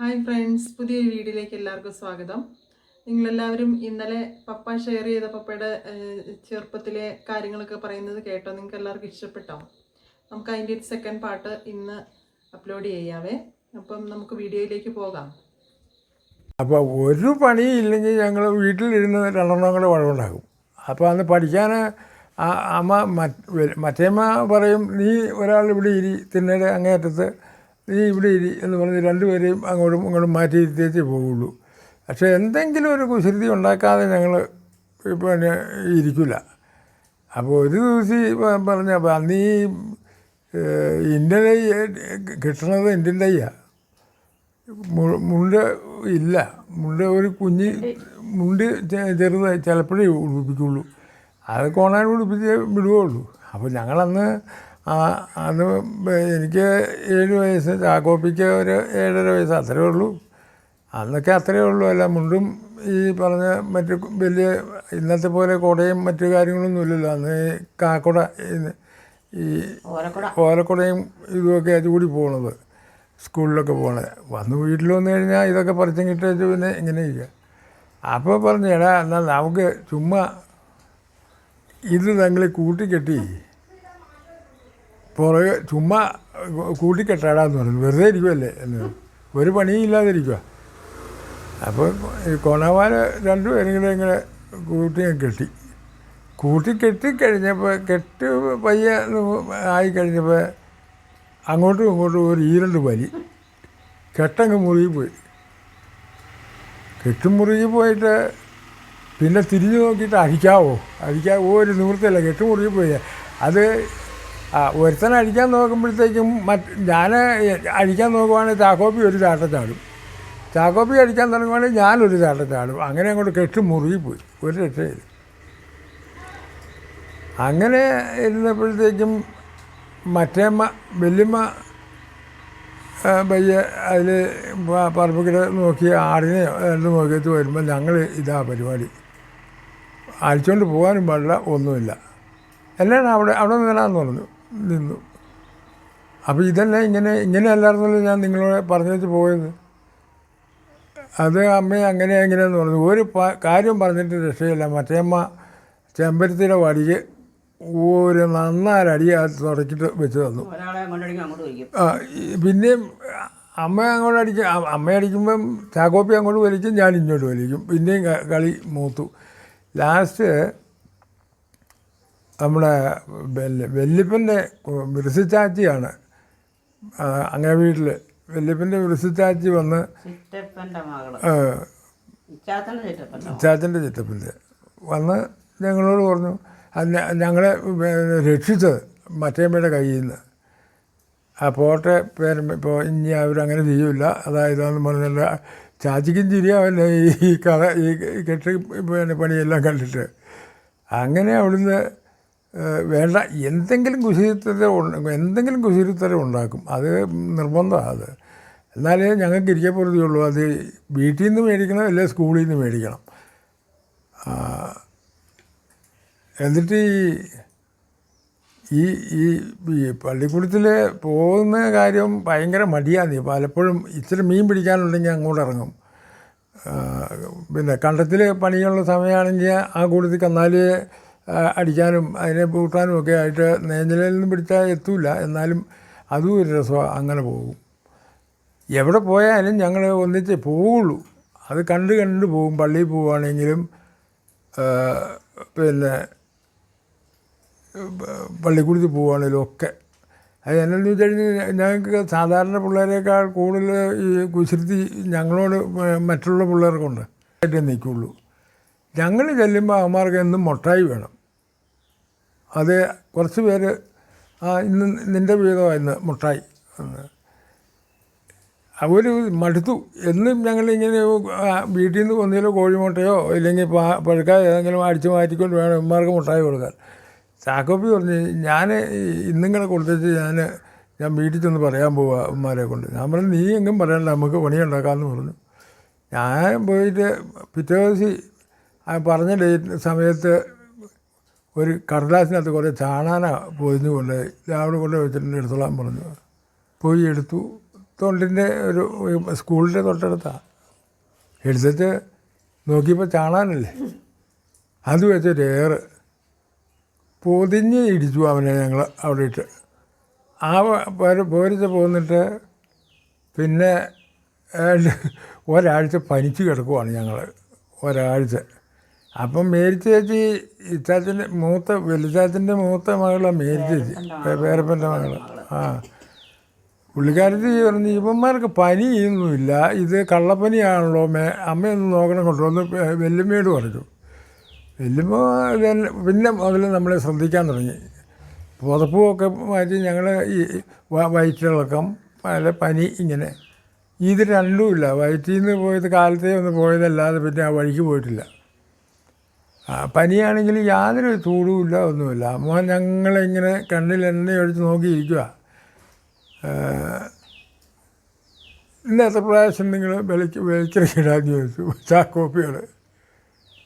Hi friends, പുതിയൊരു വീഡിയോയിലേക്ക് എല്ലാവർക്കും സ്വാഗതം. നിങ്ങളെല്ലാവരും ഇന്നലെ പപ്പ ഷെയർ ചെയ്ത പപ്പയുടെ ചെറുപ്പത്തിലെ കാര്യങ്ങളൊക്കെ പറയുന്നത് കേട്ടോ? നിങ്ങൾക്ക് എല്ലാവർക്കും ഇഷ്ടപ്പെട്ടോ? നമുക്ക് അതിൻ്റെ സെക്കൻഡ് പാർട്ട് ഇന്ന് അപ്ലോഡ് ചെയ്യാവേ. അപ്പം നമുക്ക് വീഡിയോയിലേക്ക് പോകാം. അപ്പോൾ ഒരു പണിയില്ലെങ്കിൽ ഞങ്ങൾ വീട്ടിലിരുന്ന് രണ്ടെണ്ണം കൂടെ വഴക്കുണ്ടാക്കും. അപ്പോൾ അന്ന് പഠിക്കാൻ അമ്മ മറ്റേമ്മ പറയും, നീ ഒരാൾ ഇവിടെ ഇരി, തിന്നയുടെ അങ്ങേയറ്റത്ത് നീ ഇവിടെ ഇരി എന്ന് പറഞ്ഞ് രണ്ടുപേരെയും അങ്ങോട്ടും ഇങ്ങോട്ടും മാറ്റി ഇരുത്തിയേച്ചേ പോവുള്ളൂ. പക്ഷേ എന്തെങ്കിലും ഒരു കുസൃതി ഉണ്ടാക്കാതെ ഞങ്ങൾ പിന്നെ ഇരിക്കില്ല. അപ്പോൾ ഒരു ദിവസം പറഞ്ഞ അപ്പോൾ അന്ന് ഈ ഇന്ത്യൻ തൈ കിട്ടണത് ഇന്ത്യൻ തൈയാണ്. മുണ്ട് ഇല്ല, മുണ്ട് ഒരു കുഞ്ഞ് മുണ്ട് ചെറുത് ചിലപ്പോഴേ ഉടുപ്പിക്കുള്ളൂ, അത് കോണാൻ ഉടുപ്പിച്ച് വിടുകയുള്ളൂ. അപ്പോൾ ഞങ്ങളന്ന് അന്ന് എനിക്ക് 7 വയസ്സ്, ചാക്കോപ്പിക്ക് ഒരു 7.5 വയസ്സ്, അത്രയേ ഉള്ളൂ. അന്നൊക്കെ അത്രയേ ഉള്ളൂ. അല്ല മുണ്ടും ഈ പറഞ്ഞ മറ്റ് വലിയ ഇന്നത്തെ പോലെ കുടയും മറ്റു കാര്യങ്ങളൊന്നും ഇല്ലല്ലോ. അന്ന് കാക്കുട, ഈ ഓലക്കുടയും ഇതുമൊക്കെ ചൂടി പോകണത്, സ്കൂളിലൊക്കെ പോകണത്. വന്ന് വീട്ടിൽ വന്നു കഴിഞ്ഞാൽ ഇതൊക്കെ പറിച്ചും കിട്ടിച്ച് പിന്നെ ഇങ്ങനെ ഇരിക്കുക. അപ്പോൾ പറഞ്ഞു, എടാ എന്നാൽ നമുക്ക് ചുമ്മാ ഇത് തങ്ങളെ കൂട്ടിക്കെട്ടി പുറകെ ചുമ്മാ കൂട്ടിക്കെട്ടാടാന്ന് പറഞ്ഞു. വെറുതെ ഇരിക്കുമല്ലേ എന്ന്, ഒരു പണിയും ഇല്ലാതിരിക്കുക. അപ്പോൾ ഈ കൊണവാല രണ്ടുപേരും ഇങ്ങനെ കൂട്ടിക്കെട്ടിക്കഴിഞ്ഞപ്പോൾ കെട്ട് പയ്യ ആയിക്കഴിഞ്ഞപ്പോൾ അങ്ങോട്ടും ഇങ്ങോട്ടും ഒരു ഈരണ്ട് വലി, കെട്ടങ്ങ് മുറുകിപ്പോയി. കെട്ടും മുറുകി പോയിട്ട് പിന്നെ തിരിഞ്ഞു നോക്കിയിട്ട് അടിക്കാവോ ഒരു നിവൃത്തിയല്ല, കെട്ട് മുറുകിപ്പോയി. അത് ഒരുത്തൻ അടിക്കാൻ നോക്കുമ്പോഴത്തേക്കും ഞാൻ അടിക്കാൻ നോക്കുവാണെങ്കിൽ ചാക്കോപ്പി ഒരു ചാട്ടച്ചാടും, ചാക്കോപ്പി അടിക്കാൻ തുടങ്ങുവാണെങ്കിൽ ഞാനൊരു ചാട്ടച്ചാടും. അങ്ങനെ അങ്ങോട്ട് കെട്ട് മുറുകിപ്പോയി, ഒരു രക്ഷയില്ല. അങ്ങനെ ഇരുന്നപ്പോഴത്തേക്കും മറ്റേമ്മ വല്യമ്മ പയ്യ അതിൽ പറമ്പിക്കിടെ നോക്കി ആടിനെയോ രണ്ടും നോക്കിയിട്ട് വരുമ്പോൾ ഞങ്ങൾ ഇതാ പരിപാടി, അടിച്ചുകൊണ്ട് പോകാനും പാടില്ല, ഒന്നുമില്ല, എല്ലാം അവിടെ നിന്നാന്ന് പറഞ്ഞു, നിന്നു. അപ്പോൾ ഇതെല്ലാം ഇങ്ങനെ അല്ലായിരുന്നല്ലോ ഞാൻ നിങ്ങളോട് പറഞ്ഞു വെച്ച് പോയത്. അത് അമ്മയെ എങ്ങനെയെന്ന് പറഞ്ഞു. ഒരു കാര്യം പറഞ്ഞിട്ട് രക്ഷയില്ല. മറ്റേമ്മ ചെമ്പരത്തിയുടെ വടിക്ക് ഒരു നന്നാരടി തുടച്ചിട്ട് വെച്ച് തന്നു. പിന്നെയും അമ്മ അങ്ങോട്ട് അടിക്കും, അമ്മ അടിക്കുമ്പം ചാക്കോപ്പി അങ്ങോട്ട് വലിക്കും, ഞാൻ ഇങ്ങോട്ട് വലിക്കും. പിന്നെയും കളി മൂത്തു. ലാസ്റ്റ് നമ്മുടെ വല്യപ്പൻ്റെ വൃസിച്ചാച്ചിയാണ് അങ്ങനെ വീട്ടിൽ വല്യപ്പൻ്റെ വൃസിച്ചാച്ചി വന്ന് ഇച്ചാച്ചൻ്റെ ചിറ്റപ്പൻ്റെ വന്ന് ഞങ്ങളോട് പറഞ്ഞു, ഞങ്ങളെ രക്ഷിച്ചത് മറ്റേമ്മയുടെ കയ്യിൽ നിന്ന്. ആ പോട്ടെ പേരും ഇപ്പോൾ ഇനി അവരങ്ങനെ ചെയ്യില്ല, അതായതെന്ന് പറഞ്ഞാൽ ചാച്ചിക്കും ചിരിയാവല്ലേ ഈ കഥ, ഈ കെട്ട് പിന്നെ പണിയെല്ലാം കണ്ടിട്ട്. അങ്ങനെ അവിടുന്ന് വേണ്ട എന്തെങ്കിലും കുസൃതിത്തരം ഉണ്ടാക്കും, അത് നിർബന്ധമാണ്. അത് എന്നാലേ ഞങ്ങൾക്ക് ഇരിക്കപ്പുറത്തുള്ളൂ. അത് വീട്ടിൽ നിന്ന് മേടിക്കണം, അല്ലെങ്കിൽ സ്കൂളിൽ നിന്ന് മേടിക്കണം. എന്നിട്ട് ഈ പള്ളിക്കൂടത്തിൽ പോകുന്ന കാര്യം ഭയങ്കര മടിയാണ്. പലപ്പോഴും ഇച്ചിരി മീൻ പിടിക്കാനുണ്ടെങ്കിൽ അങ്ങോട്ട് ഇറങ്ങും. പിന്നെ കണ്ടത്തിൽ പണിയുള്ള സമയമാണെങ്കിൽ ആ കൂട്ടത്തിൽ കന്നാല് അടിക്കാനും അതിനെ പൂട്ടാനും ഒക്കെ ആയിട്ട് നേഞ്ചലയിൽ നിന്ന് പിടിച്ചാൽ എത്തൂല, എന്നാലും അതും ഒരു രസമാണ്. അങ്ങനെ പോകും. എവിടെ പോയാലും ഞങ്ങൾ ഒന്നിച്ച് പോവുള്ളൂ. അത് കണ്ട് പോകും. പള്ളിയിൽ പോവുകയാണെങ്കിലും പിന്നെ പള്ളിക്കൂടത്തിൽ പോവുകയാണെങ്കിലും ഒക്കെ. അത് എന്നാന്ന് വെച്ച് കഴിഞ്ഞാൽ ഞങ്ങൾക്ക് സാധാരണ പിള്ളേരേക്കാൾ കൂടുതൽ ഈ കുസൃതി ഞങ്ങളോട് മറ്റുള്ള പിള്ളേർക്കുണ്ട് ആയിട്ടേ നിൽക്കുള്ളൂ. ഞങ്ങൾ ചെല്ലുമ്പോൾ അവന്മാർക്ക് എന്നും മുട്ടായി വേണം. അത് കുറച്ച് പേര് ഇന്ന് നിൻ്റെ വീതമായിരുന്നു മുട്ടായി എന്ന് അവർ മടുത്തു. എന്നും ഞങ്ങളിങ്ങനെ വീട്ടിൽ നിന്ന് ഒന്നിലോ കോഴിമുട്ടയോ ഇല്ലെങ്കിൽ പഴുക്കായ ഏതെങ്കിലും അടിച്ചു മാറ്റിക്കൊണ്ട് വേണം ഇവന്മാർക്ക് മുട്ടായി കൊടുക്കാൻ. ചാക്കോപ്പി പറഞ്ഞ്, ഞാൻ ഇന്നിങ്ങനെ കൊടുത്തിട്ട് ഞാൻ വീട്ടിൽ ചെന്ന് പറയാൻ പോവുക ഇവന്മാരെ കൊണ്ട്. ഞാൻ പറഞ്ഞു, നീ എങ്ങും പറയണ്ട, നമുക്ക് പണിയുണ്ടാക്കാമെന്ന് പറഞ്ഞു. ഞാൻ പോയിട്ട് പിറ്റേ ദിവസം പറഞ്ഞ സമയത്ത് ഒരു കടലാസിനകത്ത് കുറേ ചാണാന പൊതിഞ്ഞു കൊണ്ട് അവിടെ കൊണ്ട് വെച്ചിട്ടുണ്ട്, എടുത്തോളാൻ പറഞ്ഞു. പോയി എടുത്തു, തൊണ്ടിൻ്റെ ഒരു സ്കൂളിൻ്റെ തൊട്ടടുത്താണ്. എടുത്തിട്ട് നോക്കിയപ്പോൾ ചാണാനല്ലേ, അത് വെച്ചൊരു പൊതിഞ്ഞ് ഇടിച്ചു അവനെ ഞങ്ങൾ അവിടെ ഇട്ട്. ആ പോരിച്ച് പോന്നിട്ട് പിന്നെ ഒരാഴ്ച പനിച്ച് കിടക്കുവാണ് ഞങ്ങൾ, ഒരാഴ്ച. അപ്പം മേരി ചേച്ചി ഇച്ചാച്ചൻ്റെ വലിച്ചാച്ചൻ്റെ മൂത്ത മകളാണ് മേരി ചേച്ചി, പേരപ്പൻ്റെ മകൾ. ആ പുള്ളിക്കാരത്തി പറഞ്ഞു ഇവന്മാർക്ക് പനിയൊന്നുമില്ല, ഇത് കള്ളപ്പനിയാണല്ലോ, അമ്മയൊന്ന് നോക്കണം കൊണ്ടുവന്ന് വല്യമ്മയോട് പറഞ്ഞു. വല്യമ്മ പിന്നെ മുതൽ നമ്മളെ ശ്രദ്ധിക്കാൻ തുടങ്ങി. പുതപ്പുമൊക്കെ മാറ്റി ഞങ്ങൾ ഈ വയറ്റിളക്കം അല്ല പനി ഇങ്ങനെ ഇത് രണ്ടുമില്ല. വയറ്റിൽ നിന്ന് പോയത് കാലത്തേ ഒന്ന് പോയതല്ലാതെ പിന്നെ ആ വഴിക്ക് പോയിട്ടില്ല. പനിയാണെങ്കിൽ യാതൊരു ചൂടുമില്ല, ഒന്നുമില്ല. അമ്മ ഞങ്ങളിങ്ങനെ കണ്ണിൽ എണ്ണയൊഴിച്ച് നോക്കിയിരിക്കുക. ഇന്ന് എത്ര പ്രാവശ്യം നിങ്ങൾ വെളിച്ചിറക്കിടാന്ന് ചോദിച്ചു. ചാക്കോപ്പികൾ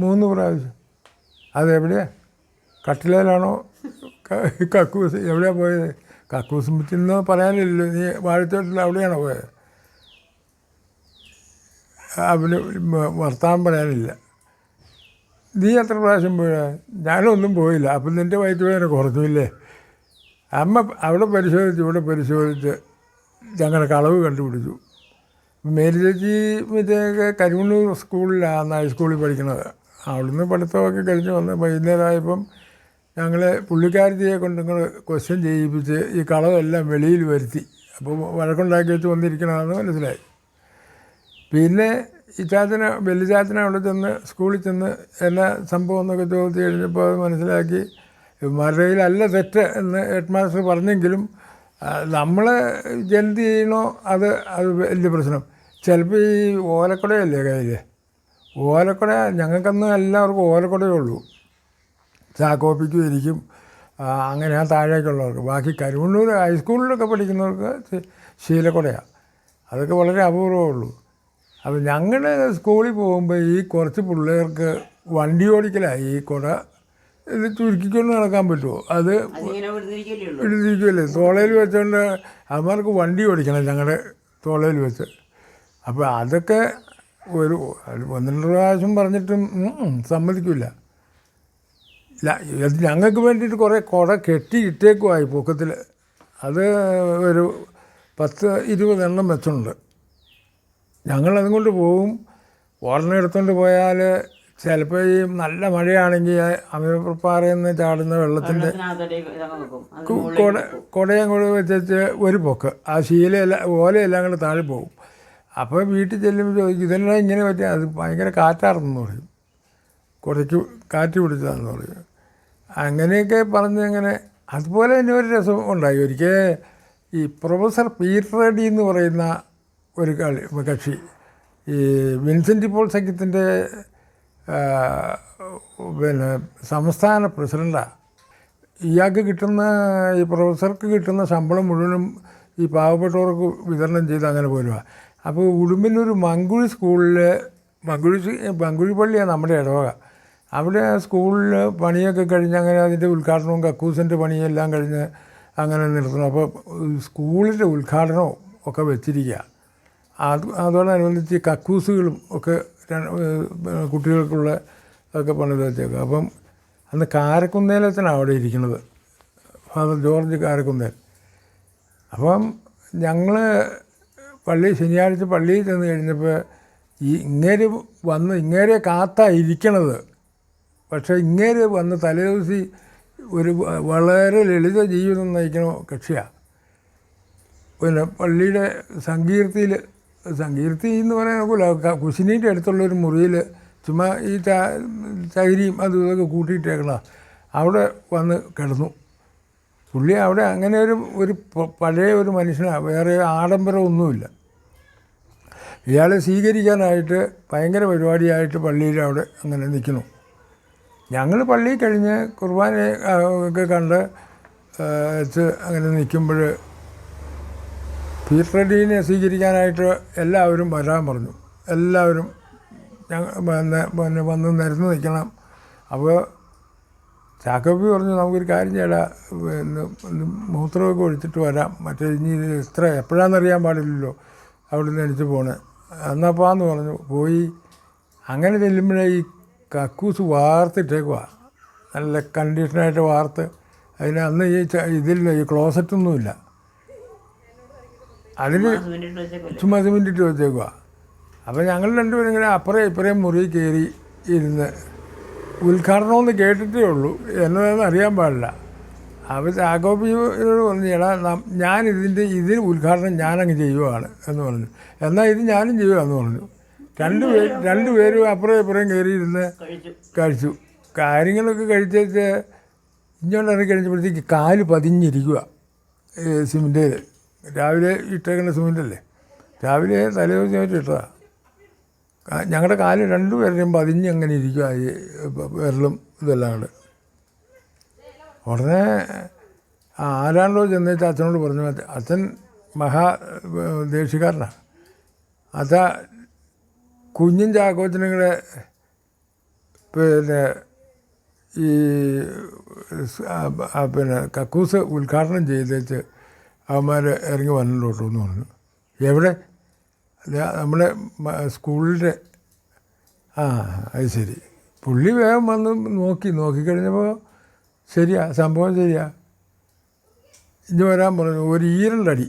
3 പ്രാവശ്യം. അതെവിടെയാണ്? കട്ടിലേലാണോ കക്കൂസ്? എവിടെയാണ് പോയത്? കക്കൂസും പറ്റുന്നോ പറയാനില്ലല്ലോ. നീ വാഴത്തോട്ടിൽ അവിടെയാണോ പോയത്? അവന് വർത്താനം പറയാനില്ല. നീ എത്ര പ്രാവശ്യം പോയാ? ഞാനൊന്നും പോയില്ല. അപ്പം നിൻ്റെ വയറ്റുവേദന കുറഞ്ഞില്ലേ? അമ്മ അവിടെ പരിശോധിച്ച് ഇവിടെ പരിശോധിച്ച് ഞങ്ങളുടെ കളവ് കണ്ടുപിടിച്ചു. മേരി ചേച്ചി മറ്റേ കരുവണ്ണൂർ സ്കൂളിലാണ് ഹൈസ്കൂളിൽ പഠിക്കുന്നത്. അവിടുന്ന് പഠിത്തമൊക്കെ കഴിഞ്ഞ് വന്ന് വൈകുന്നേരമായപ്പം ഞങ്ങൾ പുള്ളിക്കാരത്തിയെ കൊണ്ട് നിങ്ങൾ ക്വസ്റ്റ്യൻ ചെയ്യിപ്പിച്ച് ഈ കളവെല്ലാം വെളിയിൽ വരുത്തി. അപ്പോൾ വഴക്കുണ്ടാക്കി വെച്ച് വന്നിരിക്കണമെന്ന് മനസ്സിലായി. പിന്നെ വലിയ അവിടെ ചെന്ന് സ്കൂളിൽ ചെന്ന് എല്ലാ സംഭവം എന്നൊക്കെ ചോദിച്ച് കഴിഞ്ഞപ്പോൾ അത് മനസ്സിലാക്കി ഇവന്മാരുടെ കയ്യിലല്ല തെറ്റ് എന്ന് ഹെഡ് മാസ്റ്റർ പറഞ്ഞെങ്കിലും നമ്മൾ എന്ത് ചെയ്യണോ അത് വലിയ പ്രശ്നം. ചിലപ്പോൾ ഈ ഓലക്കുടയല്ലേ കയ്യിൽ, ഓലക്കുട ഞങ്ങൾക്കന്ന് എല്ലാവർക്കും ഓലക്കുടയേ ഉള്ളൂ. ചാക്കോപ്പിക്കും ഇരിക്കും അങ്ങനെ ആ താഴേക്കുള്ളവർക്ക്. ബാക്കി കരുവണ്ണൂർ ഹൈസ്കൂളിലൊക്കെ പഠിക്കുന്നവർക്ക് ശീലക്കുടയാണ്. അതൊക്കെ വളരെ അപൂർവമേ ഉള്ളൂ. അപ്പോൾ ഞങ്ങൾ സ്കൂളിൽ പോകുമ്പോൾ ഈ കുറച്ച് പിള്ളേർക്ക് വണ്ടി ഓടിക്കലാണ്. ഈ കുട ഇത് ചുരുക്കിക്കൊണ്ട് നടക്കാൻ പറ്റുമോ? അത് എടുത്തിരിക്കുമല്ലേ തോളയിൽ വെച്ചുകൊണ്ട്. അവന്മാർക്ക് വണ്ടി ഓടിക്കണം ഞങ്ങളുടെ തോളയിൽ വെച്ച്. അപ്പോൾ അതൊക്കെ ഒരു 1-2 പ്രാവശ്യം പറഞ്ഞിട്ടും സമ്മതിക്കില്ല. ഇത് ഞങ്ങൾക്ക് വേണ്ടിയിട്ട് കുറേ കുട കെട്ടിയിട്ടേക്കുമായി പൊക്കത്തിൽ. അത് ഒരു 10-20 എണ്ണം വെച്ചുണ്ട്. ഞങ്ങളതും കൊണ്ട് പോവും. ഓർണ എടുത്തുകൊണ്ട് പോയാൽ ചിലപ്പോൾ ഈ നല്ല മഴയാണെങ്കിൽ അമീർപ്പാറയിൽ നിന്ന് ചാടുന്ന വെള്ളത്തിൻ്റെ കുടയും കൂടെ വെച്ച് ഒരു പൊക്ക് ആ ഓലയെല്ലാം കൂടെ താഴെ പോകും. അപ്പോൾ വീട്ടിൽ ചെല്ലുമ്പോൾ ചോദിക്കും ഇതെല്ലാം ഇങ്ങനെ പറ്റിയ. അത് ഭയങ്കര കാറ്റാർന്നെന്ന് പറയും, കുടയ്ക്ക് കാറ്റ് പിടിച്ചതാണെന്ന് പറയും. അങ്ങനെയൊക്കെ പറഞ്ഞങ്ങനെ. അതുപോലെ തന്നെ ഒരു രസം ഉണ്ടായി. ഒരിക്കൽ ഈ പ്രൊഫസർ പീറ്റർ റെഡ്ഡി എന്ന് പറയുന്ന ഒരു കക്ഷി ഈ വിൻസെൻ്റ് പോൾ സഖ്യത്തിൻ്റെ സംസ്ഥാന പ്രസിഡൻ്റാണ്. ഇയാൾക്ക് കിട്ടുന്ന ഈ പ്രൊഫസർക്ക് കിട്ടുന്ന ശമ്പളം മുഴുവനും ഈ പാവപ്പെട്ടവർക്ക് വിതരണം ചെയ്ത് അങ്ങനെ പോരുക. അപ്പോൾ ഉടുമ്പന്നൂർ മങ്കുഴി സ്കൂളിൽ മങ്കുഴി പള്ളിയാണ് നമ്മുടെ ഇടവക. അവിടെ സ്കൂളിൽ പണിയൊക്കെ കഴിഞ്ഞ് അങ്ങനെ അതിൻ്റെ ഉദ്ഘാടനവും കക്കൂസിൻ്റെ പണിയെല്ലാം കഴിഞ്ഞ് അങ്ങനെ നിർത്തണം. അപ്പോൾ സ്കൂളിൻ്റെ ഉദ്ഘാടനവും ഒക്കെ വെച്ചിരിക്കുക. അതോടനുബന്ധിച്ച് കക്കൂസുകളും ഒക്കെ കുട്ടികൾക്കുള്ള ഒക്കെ പണിത് വെച്ചേക്കുക. അപ്പം അന്ന് കാരക്കുന്നേലച്ചനാണ് അവിടെ ഇരിക്കുന്നത്, ഫാദർ ജോർജ് കാരക്കുന്നേൽ. അപ്പം ഞങ്ങൾ ശനിയാഴ്ച പള്ളിയിൽ ചെന്ന് കഴിഞ്ഞപ്പോൾ ഇങ്ങേരെ കാത്തായിരിക്കണത്. പക്ഷേ ഇങ്ങേര് വന്ന് തലേദിവസി ഒരു വളരെ ലളിത ജീവിതം നയിക്കണ കക്ഷിയാണ്. പിന്നെ പള്ളിയുടെ സങ്കീർത്തി എന്ന് പറയാൻ നോക്കില്ല, കുശിനീൻ്റെ അടുത്തുള്ളൊരു മുറിയിൽ ചുമ്മാ ഈ ചകിരിയും അതും ഇതൊക്കെ കൂട്ടിയിട്ടേക്കണ അവിടെ വന്ന് കിടന്നു. പുള്ളി അവിടെ അങ്ങനെ ഒരു പഴയ ഒരു മനുഷ്യനാണ്, വേറെ ആഡംബരമൊന്നുമില്ല. ഇയാളെ സ്വീകരിക്കാനായിട്ട് ഭയങ്കര പരിപാടിയായിട്ട് പള്ളിയിൽ അവിടെ അങ്ങനെ നിൽക്കുന്നു. ഞങ്ങൾ പള്ളിയിൽ കഴിഞ്ഞ് കുർബാന ഒക്കെ കണ്ട് അങ്ങനെ നിൽക്കുമ്പോൾ പീറ്റർ റെഡ്ഡിനെ സ്വീകരിക്കാനായിട്ട് എല്ലാവരും വരാൻ പറഞ്ഞു. എല്ലാവരും വന്ന് നിരന്ന് നിൽക്കണം. അപ്പോൾ ചാക്കോപ്പി പറഞ്ഞു നമുക്കൊരു കാര്യം ചെയ്യടാ, ഒന്ന് മൂത്രമൊക്കെ ഒഴിച്ചിട്ട് വരാം, മറ്റേ ഇനി ഇത് എപ്പോഴാണെന്നറിയാൻ പാടില്ലല്ലോ അവിടെ നിന്ന് എണിച്ച് പോണേ, എന്നപ്പാന്ന് പറഞ്ഞു. പോയി അങ്ങനെ ചെല്ലുമ്പോഴേ ഈ കക്കൂസ് വാർത്തിട്ടേക്കുവാ, നല്ല കണ്ടീഷനായിട്ട് വാർത്ത്. അതിന് അന്ന് ഇതില്ല, ഈ ക്ലോസറ്റൊന്നുമില്ല, അതിന് ചുമ്മാ സിമെൻറ്റിട്ട് വെച്ചേക്കുക. അപ്പോൾ ഞങ്ങൾ രണ്ടുപേരും ഇങ്ങനെ അപ്പുറം ഇപ്പുറയും മുറി കയറി ഇരുന്ന് ഉദ്ഘാടനമൊന്ന് കേട്ടിട്ടേ ഉള്ളൂ, എന്നതെന്ന് അറിയാൻ പാടില്ല. അപ്പോൾ ചാക്കോപ്പിയോട് പറഞ്ഞു, എടാ ഇതിന് ഉദ്ഘാടനം ഞാനങ്ങ് ചെയ്യുവാണ് എന്ന് പറഞ്ഞു. എന്നാൽ ഇത് ഞാനും ചെയ്യുകയെന്ന് പറഞ്ഞു. രണ്ടുപേരും അപ്പുറം ഇപ്പുറം കയറിയിരുന്ന് കഴിച്ചു. കാര്യങ്ങളൊക്കെ കഴിച്ചേച്ച് ഇങ്ങോട്ട് ഇറങ്ങി കഴിഞ്ഞപ്പോഴത്തേക്ക് കാല് പതിഞ്ഞിരിക്കുക സിമെൻറ്റേൽ. രാവിലെ ഇട്ടേക്കുന്ന സിമെൻറ്റല്ലേ, രാവിലെ തലേദിവസം ഇട്ടതാണ്. ഞങ്ങളുടെ കാല് രണ്ടുപേരുടെയും പതിഞ്ഞ് അങ്ങനെ ഇരിക്കുക, ഈ വിരലും ഇതെല്ലാം കൂടെ. ഉടനെ ആരാണ്ടോ ചെന്നേച്ച് അച്ഛനോട് പറഞ്ഞു. അച്ഛൻ ദേഷ്യക്കാരനാണ്. അച്ഛാ കുഞ്ഞും ചാക്കോച്ചനും കൂടെ പിന്നെ ഈ കക്കൂസ് ഉദ്ഘാടനം ചെയ്തേച്ച് അവന്മാർ ഇറങ്ങി വന്നിട്ടോട്ടു എന്ന് പറഞ്ഞു. എവിടെ? നമ്മുടെ സ്കൂളിൻ്റെ. അത് ശരി. പുള്ളി വേഗം വന്ന് നോക്കിക്കഴിഞ്ഞപ്പോൾ ശരിയാ, സംഭവം ശരിയാ. ഇനി വരാൻ പറഞ്ഞു. ഒരു ഈരൻ്റെ അടി,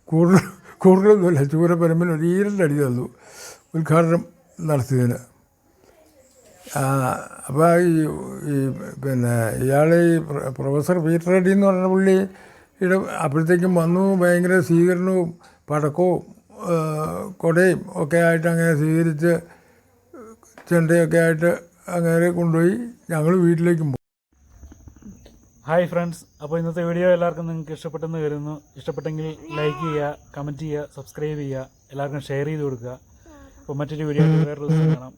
കൂടുതലൊന്നുമില്ല, ചൂരപ്പരമ്പിൽ ഒരു ഈരൻ്റെ അടി തന്നു ഉദ്ഘാടനം നടത്തിയതിന്. അപ്പോൾ പിന്നെ ഇയാൾ ഈ പ്രൊഫസർ പീറ്റർ റെഡ്ഡി എന്ന് പറഞ്ഞ പുള്ളിയുടെ അപ്പോഴത്തേക്കും വന്നു. ഭയങ്കര സ്വീകരണവും പടക്കവും കൊടയും ഒക്കെ ആയിട്ട് അങ്ങനെ സ്വീകരിച്ച് ചെണ്ടയൊക്കെ ആയിട്ട് അങ്ങനെ കൊണ്ടുപോയി ഞങ്ങൾ വീട്ടിലേക്കും പോകും. ഹായ് ഫ്രണ്ട്സ്, അപ്പോൾ ഇന്നത്തെ വീഡിയോ എല്ലാവർക്കും നിങ്ങൾക്ക് ഇഷ്ടപ്പെട്ടെന്ന് കരുതുന്നു. ഇഷ്ടപ്പെട്ടെങ്കിൽ ലൈക്ക് ചെയ്യുക, കമൻറ്റ് ചെയ്യുക, സബ്സ്ക്രൈബ് ചെയ്യുക, എല്ലാവർക്കും ഷെയർ ചെയ്ത് കൊടുക്കുക. അപ്പോൾ മറ്റൊരു വീഡിയോ വേറൊരു ദിവസം കാണാം.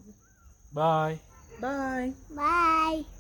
ബായ്. ബൈ. Bye.